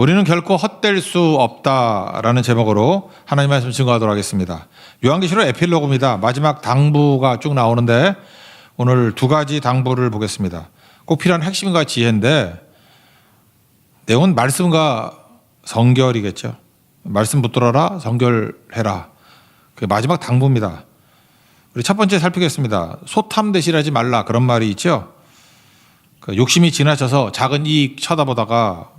우리는 결코 헛될 수 없다라는 제목으로 하나님의 말씀 증거하도록 하겠습니다. 요한계시록 에필로그입니다. 마지막 당부가 쭉 나오는데 오늘 두 가지 당부를 보겠습니다. 꼭 필요한 핵심과 지혜인데 내용은 말씀과 성결이겠죠. 말씀 붙들어라, 성결해라. 그게 마지막 당부입니다. 우리 첫 번째 살피겠습니다. 소탐대실하지 말라, 그런 말이 있죠. 욕심이 지나쳐서 작은 이익 쳐다보다가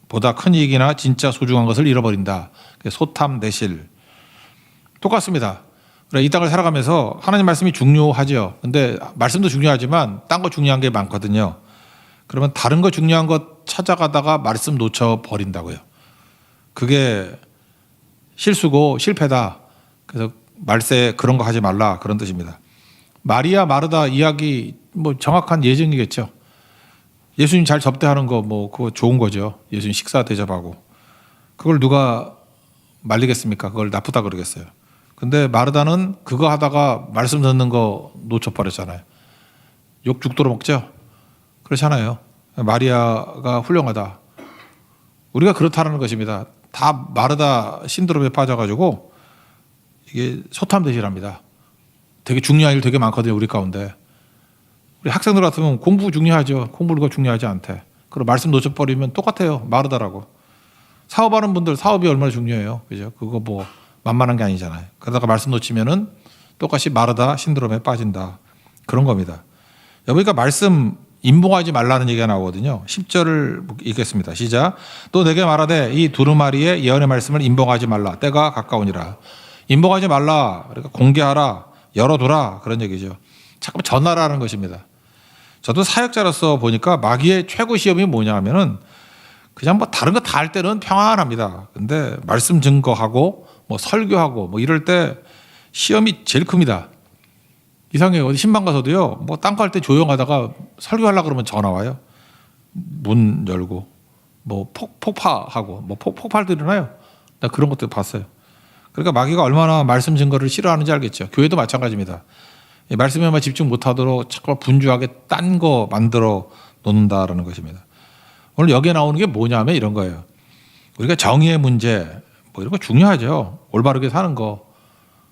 보다 큰 이익이나 진짜 소중한 것을 잃어버린다. 소탐대실. 똑같습니다. 이 땅을 살아가면서 하나님 말씀이 중요하죠. 근데 말씀도 중요하지만 딴 거 중요한 게 많거든요. 그러면 다른 거 중요한 것 찾아가다가 말씀 놓쳐버린다고요. 그게 실수고 실패다. 그래서 말세 그런 거 하지 말라, 그런 뜻입니다. 마리아 마르다 이야기 뭐 정확한 예증이겠죠. 예수님 잘 접대하는 거 뭐 그거 좋은 거죠. 예수님 식사 대접하고. 그걸 누가 말리겠습니까? 그걸 나쁘다 그러겠어요. 근데 마르다는 그거 하다가 말씀 듣는 거 놓쳐버렸잖아요. 욕 죽도록 먹죠? 그렇잖아요. 마리아가 훌륭하다. 우리가 그렇다는 것입니다. 다 마르다 신드롬에 빠져가지고 이게 소탐대실합니다. 되게 중요한 일 되게 많거든요, 우리 가운데. 우리 학생들 같으면 공부 중요하죠. 공부가 중요하지 않대. 그리고 말씀 놓쳐버리면 똑같아요. 마르다라고. 사업하는 분들 사업이 얼마나 중요해요. 그죠? 그거 뭐 만만한 게 아니잖아요. 그러다가 말씀 놓치면은 똑같이 마르다 신드롬에 빠진다. 그런 겁니다. 여기가 말씀 임봉하지 말라는 얘기가 나오거든요. 10절을 읽겠습니다. 시작. 또 내게 말하되 이 두루마리의 예언의 말씀을 임봉하지 말라. 때가 가까우니라. 임봉하지 말라. 그러니까 공개하라. 열어두라. 그런 얘기죠. 잠깐만 전하라는 것입니다. 저도 사역자로서 보니까 마귀의 최고 시험이 뭐냐 하면은 그냥 뭐 다른 거 다 할 때는 평안합니다. 근데 말씀 증거하고 뭐 설교하고 뭐 이럴 때 시험이 제일 큽니다. 이상해요. 어디 신방 가서도요. 뭐 딴 거 할 때 조용하다가 설교하려고 그러면 전화 와요. 문 열고 뭐 폭파하고 뭐 폭발도 일어나요. 나 그런 것도 봤어요. 그러니까 마귀가 얼마나 말씀 증거를 싫어하는지 알겠죠. 교회도 마찬가지입니다. 말씀에만 집중 못하도록 자꾸 분주하게 딴 거 만들어 놓는다라는 것입니다. 오늘 여기에 나오는 게 뭐냐면 이런 거예요. 우리가 정의의 문제 뭐 이런 거 중요하죠. 올바르게 사는 거.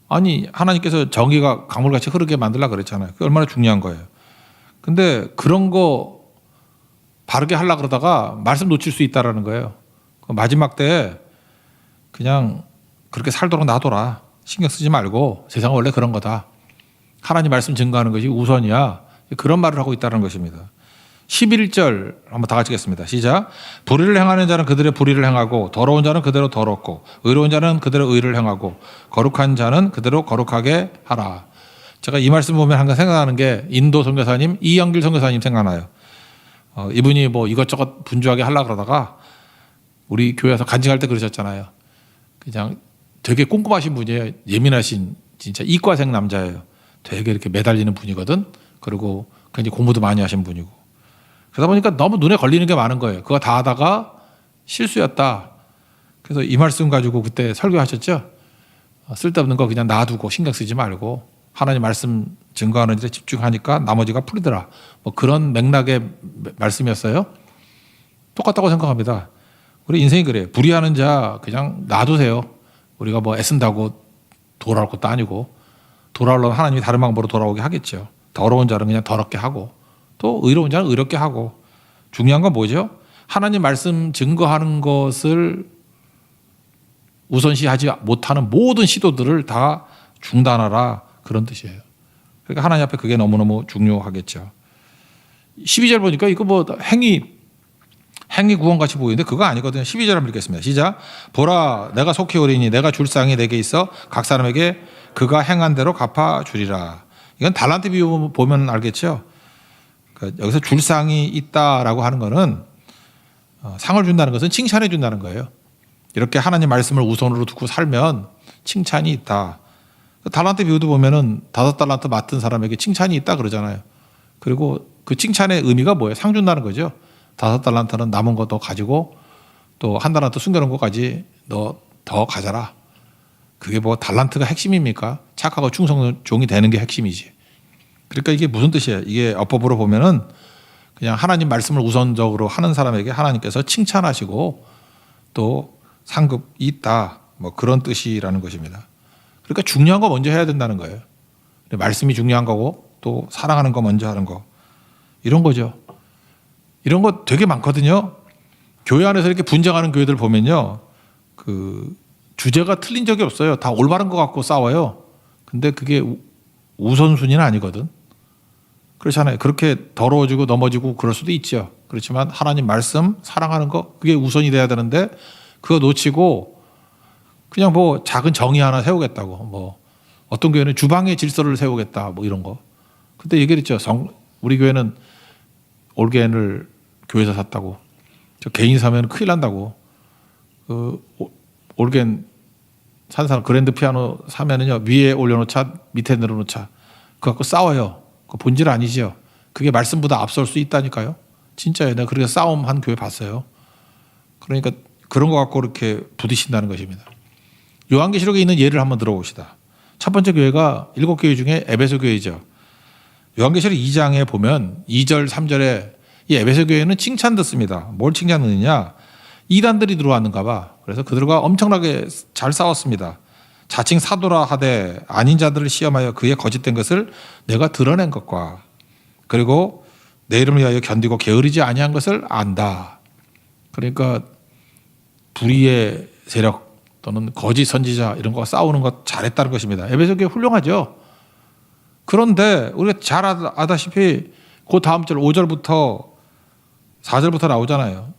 아니 하나님께서 정의가 강물같이 흐르게 만들라 그랬잖아요. 그게 얼마나 중요한 거예요. 근데 그런 거 바르게 하려고 그러다가 말씀 놓칠 수 있다라는 거예요. 마지막 때에 그냥 그렇게 살도록 놔둬라. 신경 쓰지 말고 세상은 원래 그런 거다. 하나님 말씀 증거하는 것이 우선이야. 그런 말을 하고 있다는 것입니다. 11절 한번 다 같이 읽겠습니다. 시작. 불의를 행하는 자는 그들의 불의를 행하고 더러운 자는 그대로 더럽고 의로운 자는 그대로 의를 행하고 거룩한 자는 그대로 거룩하게 하라. 제가 이 말씀 보면 항상 생각나는 게 인도 선교사님 이영길 선교사님 생각나요. 이분이 뭐 이것저것 분주하게 하려고 그러다가 우리 교회에서 간증할 때 그러셨잖아요. 그냥 되게 꼼꼼하신 분이에요. 예민하신 진짜 이과생 남자예요. 되게 이렇게 매달리는 분이거든. 그리고 굉장히 공부도 많이 하신 분이고. 그러다 보니까 너무 눈에 걸리는 게 많은 거예요. 그거 다 하다가 실수였다. 그래서 이 말씀 가지고 그때 설교하셨죠. 쓸데없는 거 그냥 놔두고 신경 쓰지 말고 하나님 말씀 증거하는 데 집중하니까 나머지가 풀리더라. 뭐 그런 맥락의 말씀이었어요. 똑같다고 생각합니다. 우리 인생이 그래요. 불의하는 자 그냥 놔두세요. 우리가 뭐 애쓴다고 돌아올 것도 아니고 돌아오려면 하나님이 다른 방법으로 돌아오게 하겠죠. 더러운 자는 그냥 더럽게 하고 또 의로운 자는 의롭게 하고 중요한 건 뭐죠? 하나님 말씀 증거하는 것을 우선시하지 못하는 모든 시도들을 다 중단하라, 그런 뜻이에요. 그러니까 하나님 앞에 그게 너무너무 중요하겠죠. 12절 보니까 이거 뭐 행위 구원같이 보이는데 그거 아니거든요. 12절 한번 읽겠습니다. 시작. 보라 내가 속히 오리니 내가 줄 쌍이 내게 있어 각 사람에게 그가 행한 대로 갚아주리라. 이건 달란트 비유 보면 알겠죠. 그러니까 여기서 줄 쌍이 있다라고 하는 거는 상을 준다는 것은 칭찬해 준다는 거예요. 이렇게 하나님 말씀을 우선으로 두고 살면 칭찬이 있다. 달란트 비유도 보면은 5달란트 맡은 사람에게 칭찬이 있다 그러잖아요. 그리고 그 칭찬의 의미가 뭐예요? 상 준다는 거죠. 5달란트는 남은 거 더 가지고 또 1달란트 숨겨놓은 것까지 너 더 가져라. 그게 뭐 달란트가 핵심입니까? 착하고 충성한 종이 되는 게 핵심이지. 그러니까 이게 무슨 뜻이에요? 이게 어법으로 보면은 그냥 하나님 말씀을 우선적으로 하는 사람에게 하나님께서 칭찬하시고 또 상급이 있다. 뭐 그런 뜻이라는 것입니다. 그러니까 중요한 거 먼저 해야 된다는 거예요. 말씀이 중요한 거고 또 사랑하는 거 먼저 하는 거 이런 거죠. 이런 거 되게 많거든요. 교회 안에서 이렇게 분쟁하는 교회들 보면요. 그 주제가 틀린 적이 없어요. 다 올바른 거 갖고 싸워요. 근데 그게 우선순위는 아니거든. 그렇잖아요. 그렇게 더러워지고 넘어지고 그럴 수도 있죠. 그렇지만 하나님 말씀 사랑하는 거 그게 우선이 돼야 되는데 그거 놓치고 그냥 뭐 작은 정의 하나 세우겠다고 뭐 어떤 교회는 주방의 질서를 세우겠다 뭐 이런 거. 그때 얘기했죠. 우리 교회는 올겐을 교회에서 샀다고. 저 개인 사면 큰일 난다고. 그 올겐 산 사람 그랜드 피아노 사면은요 위에 올려놓자 밑에 내려놓자 그거 갖고 싸워요. 그 본질 아니죠. 그게 말씀보다 앞설 수 있다니까요. 진짜예요. 내가 그렇게 싸움한 교회 봤어요. 그러니까 그런 거 갖고 이렇게 부딪힌다는 것입니다. 요한계시록에 있는 예를 한번 들어봅시다. 첫 번째 교회가 7교회 중에 에베소 교회죠. 요한계시록 2장에 보면 2절 3절에 이 에베소 교회는 칭찬 듣습니다. 뭘 칭찬 듣느냐. 이단들이 들어왔는가 봐. 그래서 그들과 엄청나게 잘 싸웠습니다. 자칭 사도라 하되 아닌 자들을 시험하여 그의 거짓된 것을 내가 드러낸 것과 그리고 내 이름을 위하여 견디고 게으르지 아니한 것을 안다. 그러니까 불의의 세력 또는 거짓 선지자 이런 거 싸우는 것 잘했다는 것입니다. 에베소 교회 훌륭하죠. 그런데 우리가 잘 아다시피 그 다음 절 5절부터 4절부터 나오잖아요.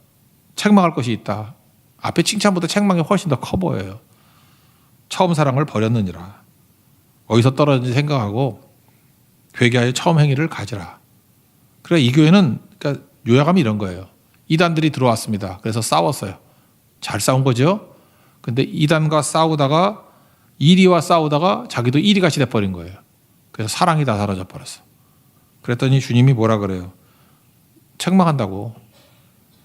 책망할 것이 있다. 앞에 칭찬보다 책망이 훨씬 더 커 보여요. 처음 사랑을 버렸느니라. 어디서 떨어졌는지 생각하고 회개하여 처음 행위를 가지라. 그래 이 교회는 그러니까 요약하면 이런 거예요. 이단들이 들어왔습니다. 그래서 싸웠어요. 잘 싸운 거죠. 근데 이단과 싸우다가 이리와 싸우다가 자기도 이리같이 돼버린 거예요. 그래서 사랑이 다 사라져 버렸어. 그랬더니 주님이 뭐라 그래요? 책망한다고.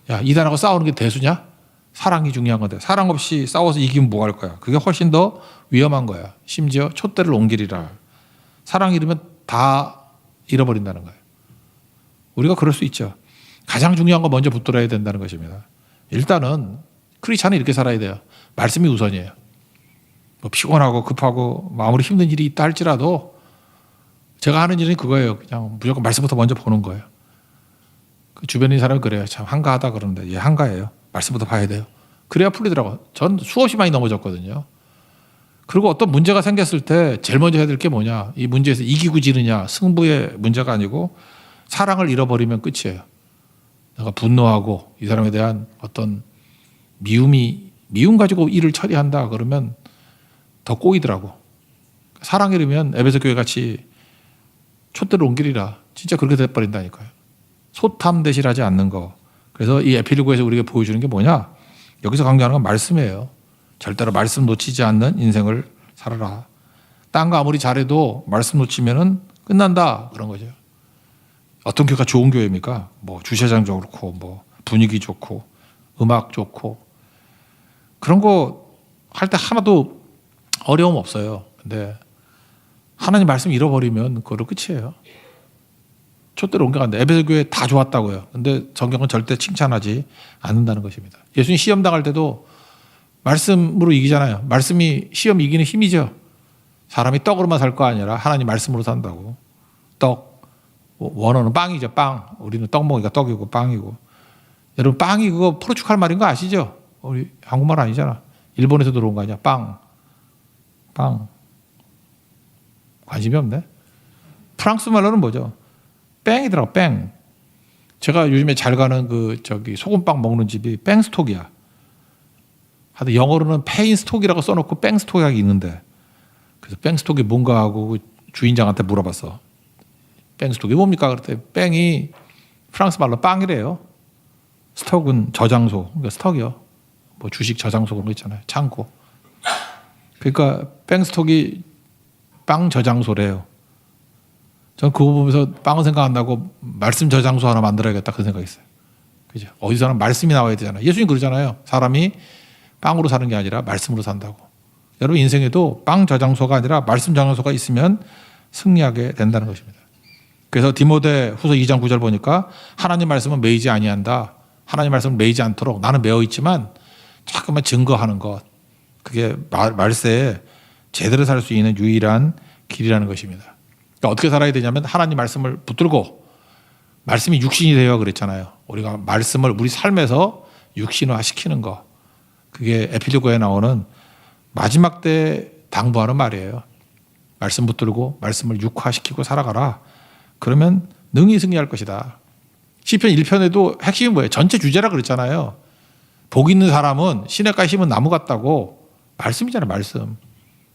야 이단하고 싸우는 게 대수냐? 사랑이 중요한 건데 사랑 없이 싸워서 이기면 뭐 할 거야? 그게 훨씬 더 위험한 거야. 심지어 촛대를 옮기리라. 사랑 잃으면 다 잃어버린다는 거예요. 우리가 그럴 수 있죠. 가장 중요한 거 먼저 붙들어야 된다는 것입니다. 일단은 크리스찬은 이렇게 살아야 돼요. 말씀이 우선이에요. 뭐 피곤하고 급하고 마음으로 힘든 일이 있다 할지라도 제가 하는 일은 그거예요. 그냥 무조건 말씀부터 먼저 보는 거예요. 그 주변에 있는 사람이 그래요. 참 한가하다 그러는데 얘 한가해요. 말씀부터 봐야 돼요. 그래야 풀리더라고요. 전 수없이 많이 넘어졌거든요. 그리고 어떤 문제가 생겼을 때 제일 먼저 해야 될 게 뭐냐. 이 문제에서 이기고 지느냐 승부의 문제가 아니고 사랑을 잃어버리면 끝이에요. 내가 분노하고 이 사람에 대한 어떤 미움 가지고 일을 처리한다 그러면 더 꼬이더라고. 사랑 잃으면 에베소 교회 같이 촛대를 옮기리라. 진짜 그렇게 돼버린다니까요. 소탐 대실하지 않는 거. 그래서 이 에필로그에서 우리가 보여주는 게 뭐냐? 여기서 강조하는 건 말씀이에요. 절대로 말씀 놓치지 않는 인생을 살아라. 딴 거 아무리 잘해도 말씀 놓치면은 끝난다 그런 거죠. 어떤 교회가 좋은 교회입니까? 뭐 주차장 좋고 뭐 분위기 좋고 음악 좋고 그런 거 할 때 하나도 어려움 없어요. 근데 하나님 말씀 잃어버리면 그걸로 끝이에요. 촛대로 옮겨간다. 에베소 교회 다 좋았다고요. 근데 성경은 절대 칭찬하지 않는다는 것입니다. 예수님 시험 당할 때도 말씀으로 이기잖아요. 말씀이 시험 이기는 힘이죠. 사람이 떡으로만 살 거 아니라 하나님 말씀으로 산다고. 떡. 원어는 빵이죠. 빵. 우리는 떡 먹으니까 떡이고 빵이고. 여러분 빵이 그거 포르투갈 말인 거 아시죠? 우리 한국말 아니잖아. 일본에서 들어온 거 아니야. 빵. 빵. 관심이 없네. 프랑스 말로는 뭐죠? 뺑이더라고. 뺑. 제가 요즘에 잘 가는 그 소금빵 먹는 집이 뺑스톡이야. 하여튼 영어로는 페인스톡이라고 써놓고 뺑스톡이 있는데 그래서 뺑스톡이 뭔가 하고 주인장한테 물어봤어. 뺑스톡이 뭡니까? 그랬더니 뺑이 프랑스 말로 빵이래요. 스톡은 저장소. 그러니까 스톡이요. 뭐 주식 저장소 그런 거 있잖아요. 창고. 그러니까 뺑스톡이 빵 저장소래요. 전 그거 보면서 빵은 생각 안 나고 말씀 저장소 하나 만들어야겠다 그런 생각이 있어요. 그죠? 어디서는 말씀이 나와야 되잖아요. 예수님 그러잖아요. 사람이 빵으로 사는 게 아니라 말씀으로 산다고. 여러분 인생에도 빵 저장소가 아니라 말씀 저장소가 있으면 승리하게 된다는 것입니다. 그래서 디모데 후서 2장 9절 보니까 하나님 말씀은 매이지 아니한다. 하나님 말씀은 매이지 않도록 나는 매어 있지만 자꾸만 증거하는 것. 그게 말세에 제대로 살 수 있는 유일한 길이라는 것입니다. 그러니까 어떻게 살아야 되냐면 하나님 말씀을 붙들고 말씀이 육신이 되어 그랬잖아요. 우리가 말씀을 우리 삶에서 육신화 시키는 거. 그게 에필로그에 나오는 마지막 때 당부하는 말이에요. 말씀 붙들고 말씀을 육화시키고 살아가라. 그러면 능히 승리할 것이다. 시편 1편에도 핵심이 뭐예요? 전체 주제라 그랬잖아요. 복 있는 사람은 시냇가에 심은 나무 같다고. 말씀이잖아요. 말씀.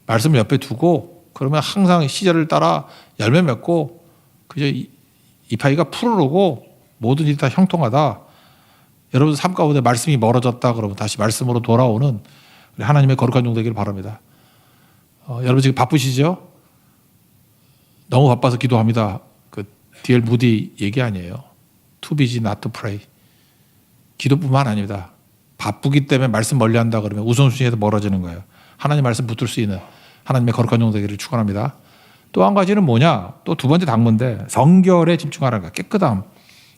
말씀을 옆에 두고 그러면 항상 시절을 따라 열매 맺고 그저 이파이가 푸르르고 모든 일이 다 형통하다. 여러분 삶 가운데 말씀이 멀어졌다 그러면 다시 말씀으로 돌아오는 우리 하나님의 거룩한 종 되기를 바랍니다. 여러분 지금 바쁘시죠? 너무 바빠서 기도합니다. 그 D.L. 무디 얘기 아니에요. Too busy not to pray. 기도뿐만 아닙니다. 바쁘기 때문에 말씀 멀리한다 그러면 우선순위에서 멀어지는 거예요. 하나님 말씀 붙들 수 있는 하나님의 거룩한 종 되기를 축원합니다. 또 한 가지는 뭐냐? 또 두 번째 당부인데 성결에 집중하라는 거예요. 깨끗함.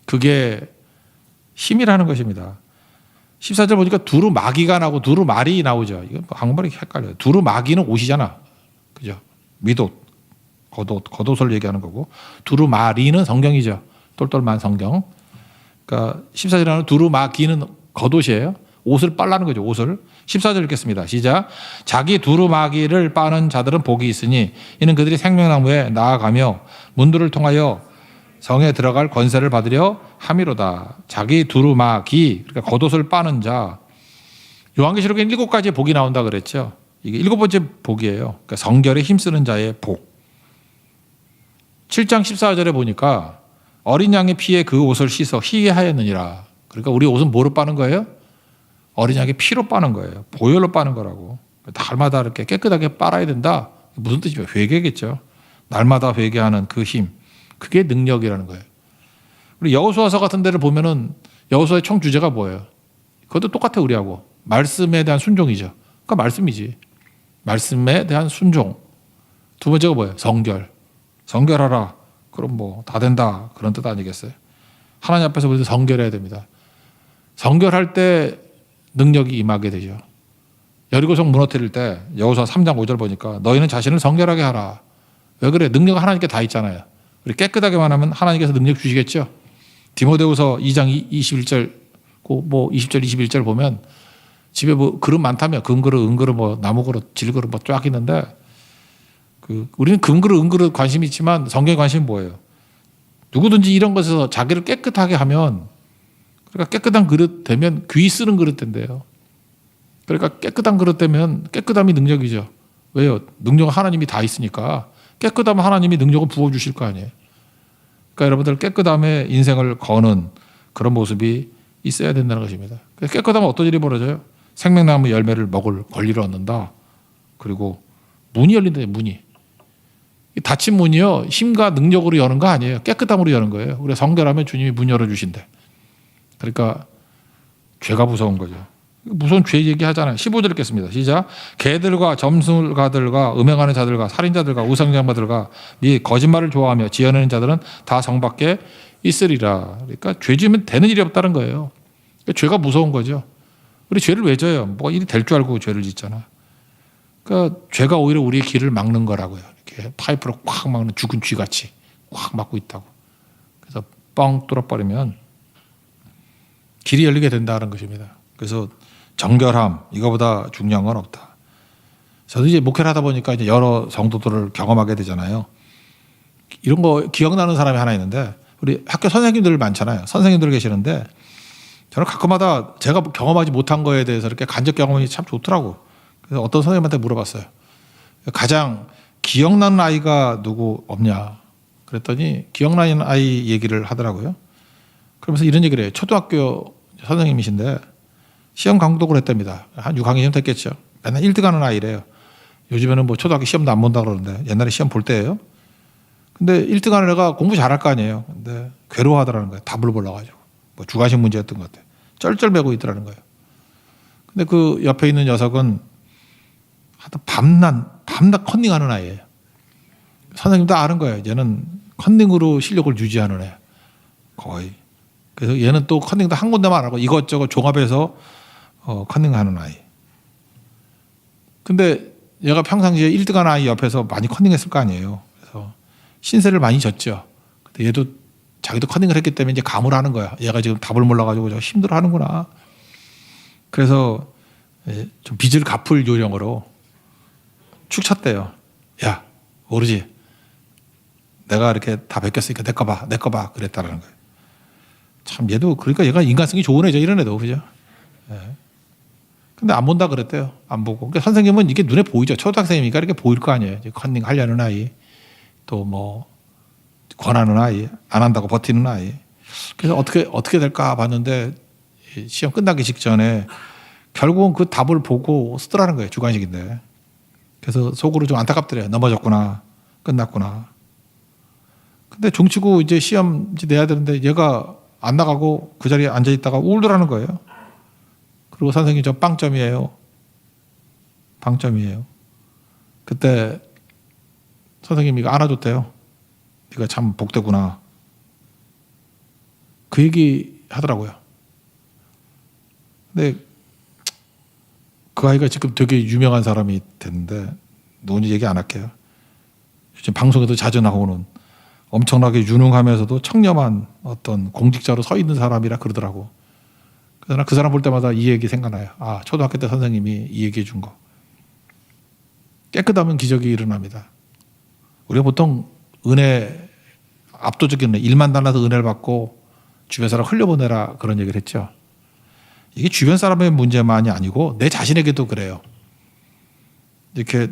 그게 힘이라는 것입니다. 14절 보니까 두루마기가 나오고 두루마리 나오죠. 이건 한국말이 헷갈려요. 두루마기는 옷이잖아. 그죠? 밑옷, 겉옷을 얘기하는 거고 두루마리는 성경이죠. 똘똘만 성경. 그러니까 14절에 나오는 두루마기는 겉옷이에요. 옷을 빨라는 거죠. 옷을. 14절 읽겠습니다. 시작. 자기 두루마기를 빠는 자들은 복이 있으니 이는 그들이 생명나무에 나아가며 문들을 통하여 성에 들어갈 권세를 받으려 함이로다. 자기 두루마기, 그러니까 겉옷을 빠는 자. 요한계시록에 7가지의 복이 나온다 그랬죠. 이게 7번째 복이에요. 그러니까 성결에 힘쓰는 자의 복. 7장 14절에 보니까 어린 양의 피에 그 옷을 씻어 희하였느니라. 그러니까 우리 옷은 뭐로 빠는 거예요? 어린 양의 피로 빠는 거예요. 보혈로 빠는 거라고. 날마다 이렇게 깨끗하게 빨아야 된다. 무슨 뜻이에요? 회개겠죠. 날마다 회개하는 그 힘. 그게 능력이라는 거예요. 우리 여호수아서 같은 데를 보면은 여호수아의 총 주제가 뭐예요? 그것도 똑같아 우리하고. 말씀에 대한 순종이죠. 그러니까 말씀이지. 말씀에 대한 순종. 두 번째가 뭐예요? 성결. 성결하라. 그럼 뭐 다 된다. 그런 뜻 아니겠어요? 하나님 앞에서 우리도 성결해야 됩니다. 성결할 때 능력이 임하게 되죠. 여리고성 무너뜨릴 때 여호수아 3장 5절 보니까 너희는 자신을 성결하게 하라. 왜 그래? 능력은 하나님께 다 있잖아요. 우리 깨끗하게만 하면 하나님께서 능력 주시겠죠. 디모데후서 2장 21절, 뭐 20절, 21절 보면 집에 뭐 그릇 많다며 금그릇, 은그릇, 뭐 나무그릇, 질그릇 뭐 쫙 있는데 우리는 금그릇, 은그릇 관심이 있지만 성경의 관심은 뭐예요? 누구든지 이런 것에서 자기를 깨끗하게 하면 그러니까 깨끗한 그릇 되면 귀 쓰는 그릇 된대요. 그러니까 깨끗한 그릇 되면 깨끗함이 능력이죠. 왜요? 능력은 하나님이 다 있으니까 깨끗하면 하나님이 능력을 부어주실 거 아니에요. 그러니까 여러분들 깨끗함에 인생을 거는 그런 모습이 있어야 된다는 것입니다. 깨끗하면 어떤 일이 벌어져요? 생명나무 열매를 먹을 권리를 얻는다. 그리고 문이 열린다. 문이. 닫힌 문이요. 힘과 능력으로 여는 거 아니에요. 깨끗함으로 여는 거예요. 우리가 성결하면 주님이 문 열어주신대. 그러니까 죄가 무서운 거죠. 무서운 죄 얘기하잖아요. 15절 읽겠습니다. 시작. 개들과 점술가들과 음행하는 자들과 살인자들과 우상장마들과 이 거짓말을 좋아하며 지어내는 자들은 다 성 밖에 있으리라. 그러니까 죄 지으면 되는 일이 없다는 거예요. 그러니까 죄가 무서운 거죠. 우리 죄를 왜 져요? 뭐가 일이 될 줄 알고 죄를 짓잖아. 그러니까 죄가 오히려 우리의 길을 막는 거라고요. 이렇게 파이프로 꽉 막는 죽은 쥐같이 꽉 막고 있다고. 그래서 뻥 뚫어버리면 길이 열리게 된다는 것입니다. 그래서 정결함 이거보다 중요한 건 없다. 저도 이제 목회를 하다 보니까 이제 여러 성도들을 경험하게 되잖아요. 이런 거 기억나는 사람이 하나 있는데 우리 학교 선생님들 많잖아요. 선생님들 계시는데 저는 가끔마다 제가 경험하지 못한 거에 대해서 이렇게 간접 경험이 참 좋더라고. 그래서 어떤 선생님한테 물어봤어요. 가장 기억나는 아이가 누구 없냐? 그랬더니 기억나는 아이 얘기를 하더라고요. 그러면서 이런 얘기를 해요. 초등학교 선생님이신데 시험 강독을 했답니다. 한 6학년 됐겠죠. 맨날 1등 하는 아이래요. 요즘에는 뭐 초등학교 시험도 안 본다 그러는데 옛날에 시험 볼 때예요. 근데 1등 하는 애가 공부 잘할 거 아니에요. 근데 괴로워하더라는 거예요. 답을 몰라가지고. 뭐 주관식 문제였던 것 같아요. 쩔쩔매고 있더라는 거예요. 근데 그 옆에 있는 녀석은 하여튼 밤낮 컨닝하는 아이예요. 선생님도 아는 거예요. 얘는 컨닝으로 실력을 유지하는 애. 거의. 그래서 얘는 또 컨닝도 한 군데만 안 하고 이것저것 종합해서 컨닝하는 아이. 근데 얘가 평상시에 1등한 아이 옆에서 많이 컨닝했을 거 아니에요. 그래서 신세를 많이 졌죠. 근데 얘도 자기도 컨닝을 했기 때문에 이제 감을 하는 거야. 얘가 지금 답을 몰라가지고 저 힘들어하는구나. 그래서 좀 빚을 갚을 요령으로 축 쳤대요. 야, 모르지. 내가 이렇게 다 베꼈으니까 내 거 봐. 그랬다라는 거예요. 참 얘도 그러니까 얘가 인간성이 좋은 애죠. 이런 애도 그죠. 예. 근데 안 본다 그랬대요. 안 보고. 그러니까 선생님은 이게 눈에 보이죠. 초등학생이니까 이렇게 보일 거 아니에요. 컨닝 하려는 아이, 또 뭐 권하는 아이, 안 한다고 버티는 아이. 그래서 어떻게 될까 봤는데 시험 끝나기 직전에 결국은 그 답을 보고 쓰더라는 거예요. 주관식인데. 그래서 속으로 좀 안타깝더래요. 넘어졌구나. 끝났구나. 근데 종치고 이제 시험 내야 되는데 얘가 안 나가고 그 자리에 앉아 있다가 울더라는 거예요. 그리고 선생님 저 빵점이에요. 빵점이에요. 그때 선생님이 이거 안아줬대요. 네가 참 복되구나. 그 얘기 하더라고요. 근데 그 아이가 지금 되게 유명한 사람이 됐는데 누군지 얘기 안 할게요. 요즘 방송에도 자주 나오는 엄청나게 유능하면서도 청렴한 어떤 공직자로 서 있는 사람이라 그러더라고. 그래서 그 사람 볼 때마다 이 얘기 생각나요. 아, 초등학교 때 선생님이 이 얘기해 준 거. 깨끗하면 기적이 일어납니다. 우리가 보통 은혜, 압도적인 은혜, 일만 달라서 은혜를 받고 주변 사람 흘려보내라 그런 얘기를 했죠. 이게 주변 사람의 문제만이 아니고 내 자신에게도 그래요. 이렇게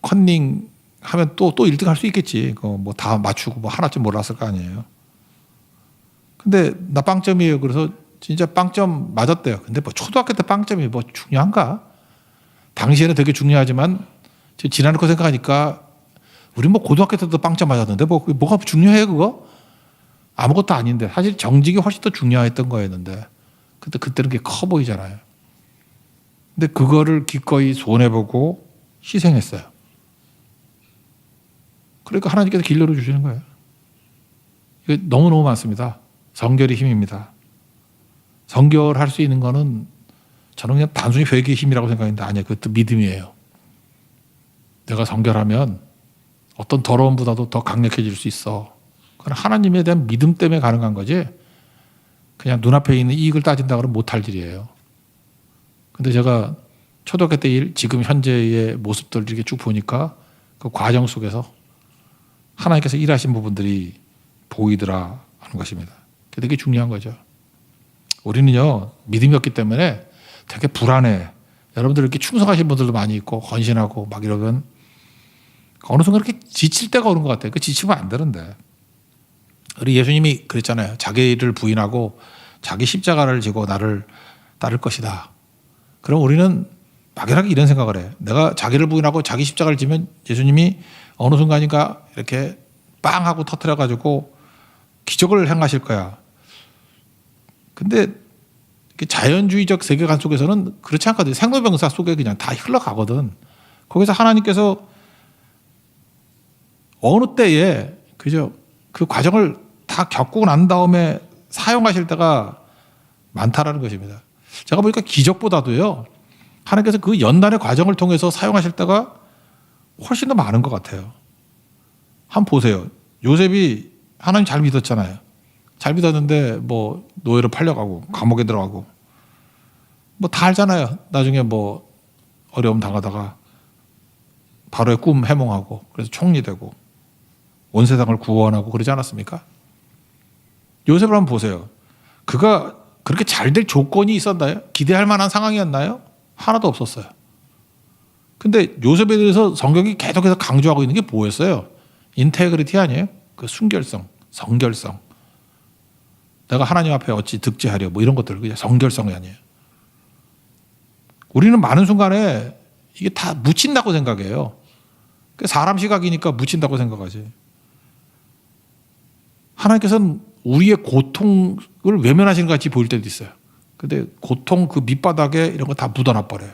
컨닝 하면 또 1등 할 수 있겠지. 뭐 다 맞추고 뭐 하나쯤 몰랐을 거 아니에요. 근데 나 빵점이에요. 그래서 진짜 빵점 맞았대요. 근데 뭐 초등학교 때 빵점이 뭐 중요한가? 당시에는 되게 중요하지만 지나놓고 생각하니까 우리 뭐 고등학교 때도 빵점 맞았는데 뭐가 중요해 그거? 아무것도 아닌데 사실 정직이 훨씬 더 중요했던 거였는데 그때는 그게 커 보이잖아요. 근데 그거를 기꺼이 손해보고 희생했어요. 그러니까 하나님께서 길 열어주시는 거예요. 이거 너무너무 많습니다. 성결이 힘입니다. 성결할 수 있는 거는 저는 그냥 단순히 회개의 힘이라고 생각했는데 아니에요. 그것도 믿음이에요. 내가 성결하면 어떤 더러움보다도 더 강력해질 수 있어. 그건 하나님에 대한 믿음 때문에 가능한 거지 그냥 눈앞에 있는 이익을 따진다 그러면 못할 일이에요. 근데 제가 초등학교 때 일, 지금 현재의 모습들 이렇게 쭉 보니까 그 과정 속에서 하나님께서 일하신 부분들이 보이더라 하는 것입니다. 그게 되게 중요한 거죠. 우리는요, 믿음이 없기 때문에 되게 불안해. 여러분들 이렇게 충성하신 분들도 많이 있고, 헌신하고 막 이러면 어느 순간 이렇게 지칠 때가 오는 것 같아요. 그 지치면 안 되는데. 우리 예수님이 그랬잖아요. 자기를 부인하고 자기 십자가를 지고 나를 따를 것이다. 그럼 우리는 막연하게 이런 생각을 해요. 내가 자기를 부인하고 자기 십자가를 지면 예수님이 어느 순간인가 이렇게 빵 하고 터뜨려가지고 기적을 행하실 거야. 근데 자연주의적 세계관 속에서는 그렇지 않거든요. 생로병사 속에 그냥 다 흘러가거든. 거기서 하나님께서 어느 때에 그죠? 그 과정을 다 겪고 난 다음에 사용하실 때가 많다라는 것입니다. 제가 보니까 기적보다도요, 하나님께서 그 연단의 과정을 통해서 사용하실 때가 훨씬 더 많은 것 같아요. 한번 보세요. 요셉이 하나님 잘 믿었잖아요. 잘 믿었는데 뭐 노예로 팔려가고 감옥에 들어가고 뭐 다 알잖아요. 나중에 뭐 어려움 당하다가 바로의 꿈 해몽하고 그래서 총리 되고 온 세상을 구원하고 그러지 않았습니까? 요셉을 한번 보세요. 그가 그렇게 잘 될 조건이 있었나요? 기대할 만한 상황이었나요? 하나도 없었어요. 근데 요셉에 대해서 성경이 계속해서 강조하고 있는 게 뭐였어요? 인테그리티 아니에요? 그 순결성, 성결성. 내가 하나님 앞에 어찌 득지하려 뭐 이런 것들 그냥 성결성이 아니에요. 우리는 많은 순간에 이게 다 묻힌다고 생각해요. 사람 시각이니까 묻힌다고 생각하지. 하나님께서는 우리의 고통을 외면하시는 것 같이 보일 때도 있어요. 근데 고통 그 밑바닥에 이런 거 다 묻어놔 버려요.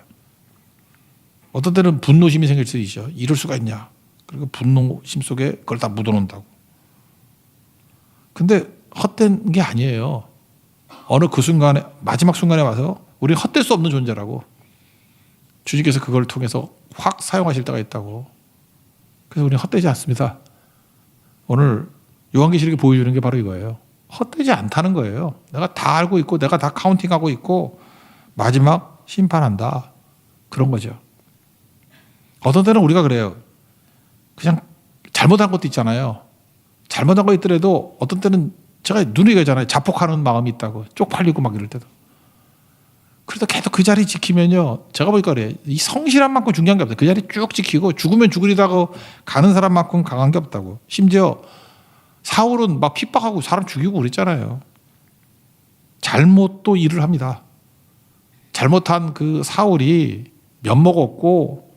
어떤 때는 분노심이 생길 수 있죠. 이럴 수가 있냐. 그리고 분노심 속에 그걸 다 묻어놓는다고. 근데 헛된 게 아니에요. 어느 그 순간에 마지막 순간에 와서 우리는 헛될 수 없는 존재라고. 주님께서 그걸 통해서 확 사용하실 때가 있다고. 그래서 우리는 헛되지 않습니다. 오늘 요한계시록이 보여주는 게 바로 이거예요. 헛되지 않다는 거예요. 내가 다 알고 있고 내가 다 카운팅하고 있고 마지막 심판한다. 그런 거죠. 어떤 때는 우리가 그래요. 그냥 잘못한 것도 있잖아요. 잘못한 거 있더라도 어떤 때는 제가 눈이 가잖아요. 자폭하는 마음이 있다고. 쪽팔리고 막 이럴 때도. 그래도 계속 그 자리 지키면요. 제가 보니까 그래요. 이 성실한 만큼 중요한 게 없어요. 그 자리 쭉 지키고 죽으면 죽으리다고 가는 사람만큼 강한 게 없다고. 심지어 사울은 막 핍박하고 사람 죽이고 그랬잖아요. 잘못도 일을 합니다. 잘못한 그 사울이 면목 없고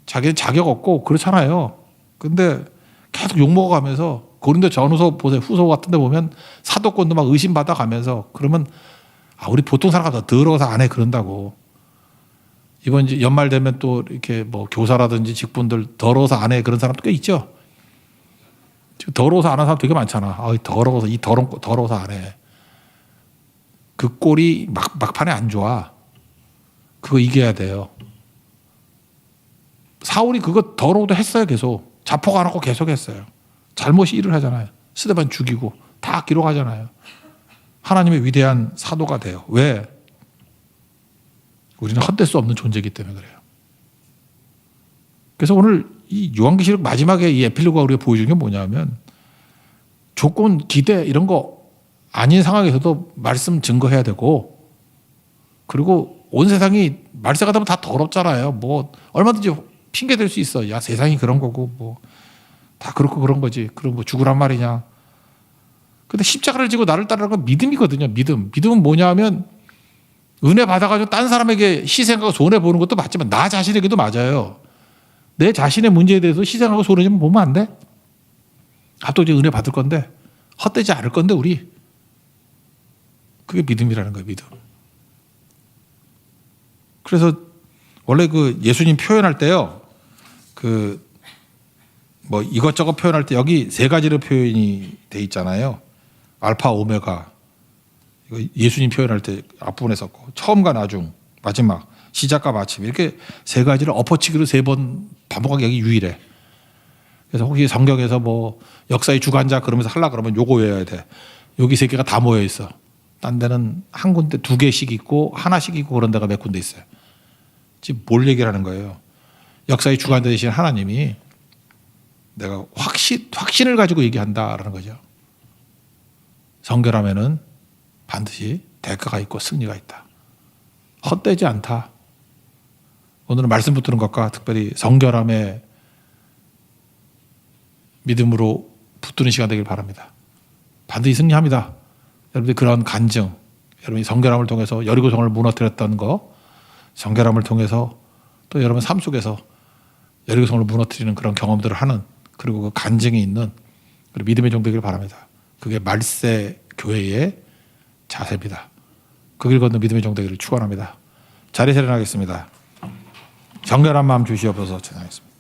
자기는 자격 없고 그렇잖아요. 근데 계속 욕먹어가면서 고린도 전후서 보세요. 후서 같은 데 보면 사도권도 막 의심받아 가면서 그러면 우리 보통 사람보다 더러워서 안 해 그런다고. 이번 이제 연말 되면 또 이렇게 뭐 교사라든지 직분들 더러워서 안 해 그런 사람도 꽤 있죠. 지금 더러워서 안 하는 사람 되게 많잖아. 더러워서 더러워서 안 해. 그 꼴이 막판에 안 좋아. 그거 이겨야 돼요. 사울이 그거 더러워도 했어요. 계속. 자폭 안 하고 계속 했어요. 잘못이 일을 하잖아요. 스데반 죽이고 다 기록하잖아요. 하나님의 위대한 사도가 돼요. 왜? 우리는 헛될 수 없는 존재이기 때문에 그래요. 그래서 오늘 이 요한계시록 마지막에 이 에필로그가 우리가 보여주는 게 뭐냐면 조건, 기대 이런 거 아닌 상황에서도 말씀 증거해야 되고 그리고 온 세상이 말세가 되면 다 더럽잖아요. 뭐 얼마든지 핑계 댈 수 있어. 야 세상이 그런 거고 뭐 다 그렇고 그런 거지. 그럼 뭐 죽으란 말이냐. 근데 십자가를 지고 나를 따르는 건 믿음이거든요. 믿음은 뭐냐 하면 은혜 받아가지고 딴 사람에게 희생하고 손해보는 것도 맞지만 나 자신에게도 맞아요. 내 자신의 문제에 대해서 희생하고 손해좀 보면 안 돼? 또 이제 은혜 받을 건데 헛되지 않을 건데 우리. 그게 믿음이라는 거예요. 믿음. 그래서 원래 그 예수님 표현할 때요. 그 뭐 이것저것 표현할 때 여기 세 가지로 표현이 돼 있잖아요. 알파 오메가. 이거 예수님 표현할 때 앞부분에 썼고 처음과 나중 마지막 시작과 마침 이렇게 세 가지를 엎어치기로 3번 반복하기 여기 유일해. 그래서 혹시 성경에서 뭐 역사의 주관자 그러면서 하려 그러면 요거 외워야 돼. 여기 3개가 다 모여 있어. 딴 데는 한 군데 2개씩 있고 하나씩 있고 그런 데가 몇 군데 있어요. 지금 뭘 얘기를 하는 거예요. 역사의 주관자 되신 하나님이 내가 확신을 가지고 얘기한다라는 거죠. 성결함에는 반드시 대가가 있고 승리가 있다. 헛되지 않다. 오늘은 말씀 붙드는 것과 특별히 성결함에 믿음으로 붙드는 시간 되길 바랍니다. 반드시 승리합니다. 여러분들 그런 간증, 여러분이 성결함을 통해서 여리고성을 무너뜨렸던 거, 성결함을 통해서 또 여러분 삶 속에서 여리고성을 무너뜨리는 그런 경험들을 하는 그리고 그 간증이 있는 그리고 믿음의 종 되길 바랍니다. 그게 말세 교회의 자세입니다. 그 길 걷는 믿음의 종 되기를 축원합니다. 자리 세련하겠습니다. 정결한 마음 주시옵소서. 전하겠습니다.